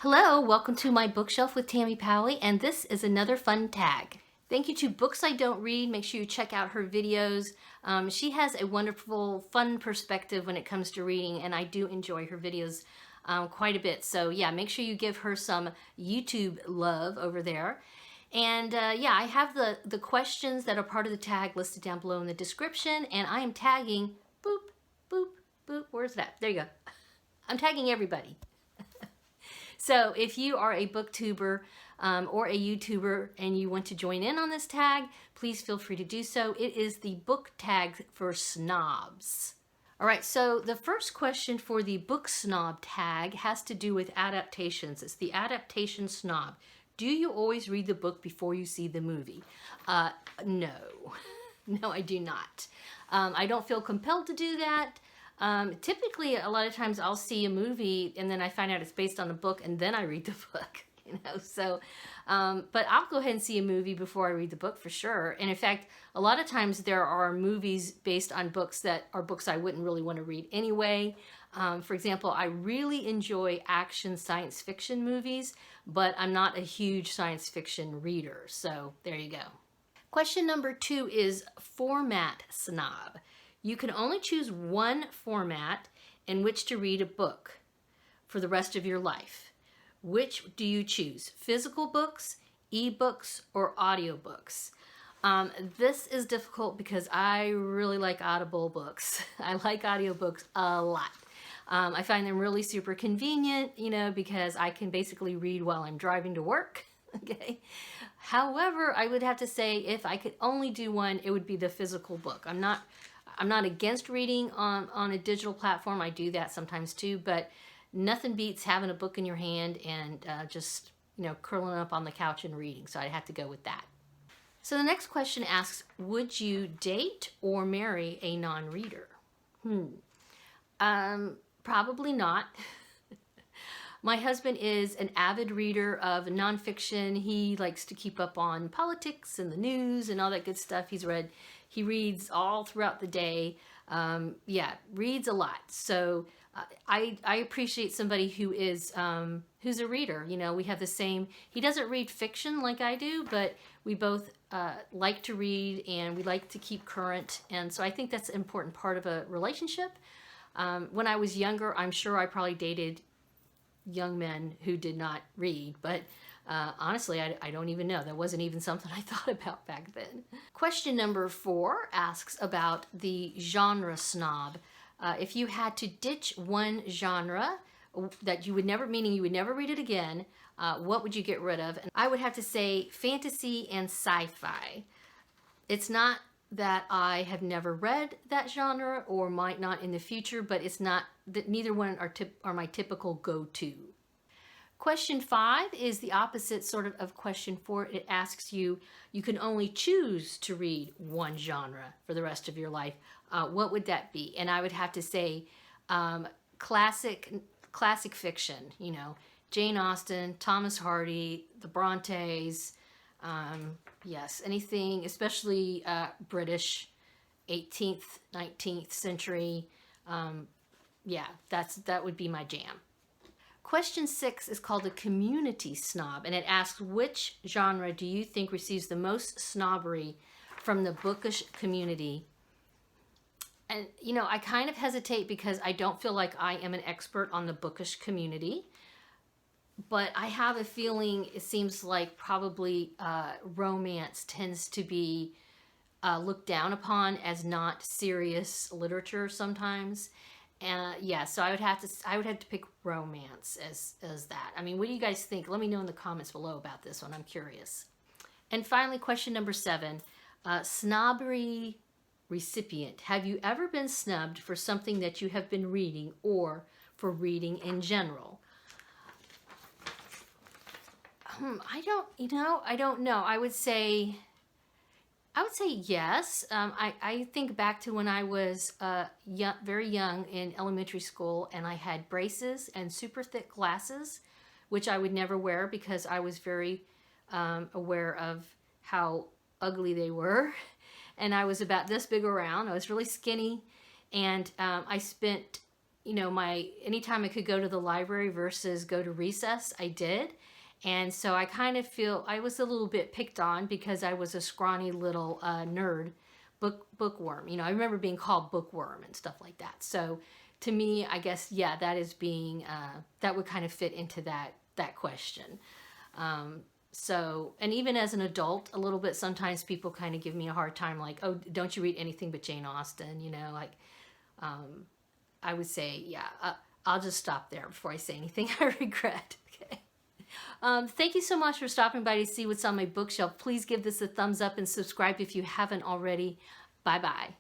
Hello, welcome to my bookshelf with Tammy Powley, and this is another fun tag. Thank you to Books I Don't Read. Make sure you check out her videos. She has a wonderful, fun perspective when it comes to reading, and I do enjoy her videos quite a bit. So yeah, make sure you give her some YouTube love over there. And yeah, I have the questions that are part of the tag listed down below in the description, and I am tagging, boop, boop, boop, where's that? There you go. I'm tagging everybody. So if you are a booktuber or a YouTuber and you want to join in on this tag, please feel free to do so. It is the book tag for snobs. All right, so the first question for the book snob tag has to do with adaptations. It's the Adaptation Snob. Do you always read the book before you see the movie? No. No, I do not. I don't feel compelled to do that. Typically, a lot of times I'll see a movie and then I find out it's based on a book and then I read the book, so, but I'll go ahead and see a movie before I read the book for sure. And in fact, a lot of times there are movies based on books that are books I wouldn't really want to read anyway. For example, I really enjoy action science fiction movies, but I'm not a huge science fiction reader. So there you go. Question number 2 is format snob. You can only choose one format in which to read a book for the rest of your life. Which do you choose? Physical books, ebooks, or audiobooks? This is difficult because I really like Audible books. I like audiobooks a lot. I find them really super convenient, because I can basically read while I'm driving to work. Okay. However, I would have to say if I could only do one, it would be the physical book. I'm not against reading on a digital platform. I do that sometimes too, but nothing beats having a book in your hand and just, curling up on the couch and reading. So I have to go with that. So the next question asks, would you date or marry a non-reader? Probably not. My husband is an avid reader of nonfiction. He likes to keep up on politics and the news and all that good stuff. He reads all throughout the day. Yeah, reads a lot. So I appreciate somebody who is who's a reader. We have the same. He doesn't read fiction like I do, but we both like to read and we like to keep current. And so I think that's an important part of a relationship. When I was younger, I'm sure I probably dated young men who did not read, but honestly, I don't even know. That wasn't even something I thought about back then. Question number 4 asks about the genre snob. If you had to ditch one genre that you would never, meaning you would never read it again, what would you get rid of? And I would have to say fantasy and sci-fi. It's not that I have never read that genre or might not in the future, but it's not that neither one are my typical go-to. Question 5 is the opposite sort of question 4. It asks you can only choose to read one genre for the rest of your life. What would that be? And I would have to say classic fiction, Jane Austen, Thomas Hardy, the Brontes, yes, anything, especially British, 18th, 19th century. Yeah, that would be my jam. Question 6 is called the Community Snob, and it asks, which genre do you think receives the most snobbery from the bookish community? And, I kind of hesitate because I don't feel like I am an expert on the bookish community. But I have a feeling it seems like probably romance tends to be looked down upon as not serious literature sometimes. Yeah, so I would have to pick romance as that. I mean, what do you guys think? Let me know in the comments below about this one. I'm curious. And finally, question number 7, Snobbery Recipient. Have you ever been snubbed for something that you have been reading or for reading in general? I don't know. I would say yes. I think back to when I was very young in elementary school, and I had braces and super thick glasses, which I would never wear because I was very aware of how ugly they were. And I was about this big around. I was really skinny, and I spent you know, anytime I could go to the library versus go to recess, I did. And so I kind of feel I was a little bit picked on because I was a scrawny little nerd, bookworm. You know, I remember being called bookworm and stuff like that. So to me, I guess, yeah, that is being, that would kind of fit into that question. So, and even as an adult, a little bit, sometimes people kind of give me a hard time, like, oh, don't you read anything but Jane Austen? You know, like, I would say, yeah, I'll just stop there before I say anything I regret. Okay. Thank you so much for stopping by to see what's on my bookshelf. Please give this a thumbs up and subscribe if you haven't already. Bye-bye.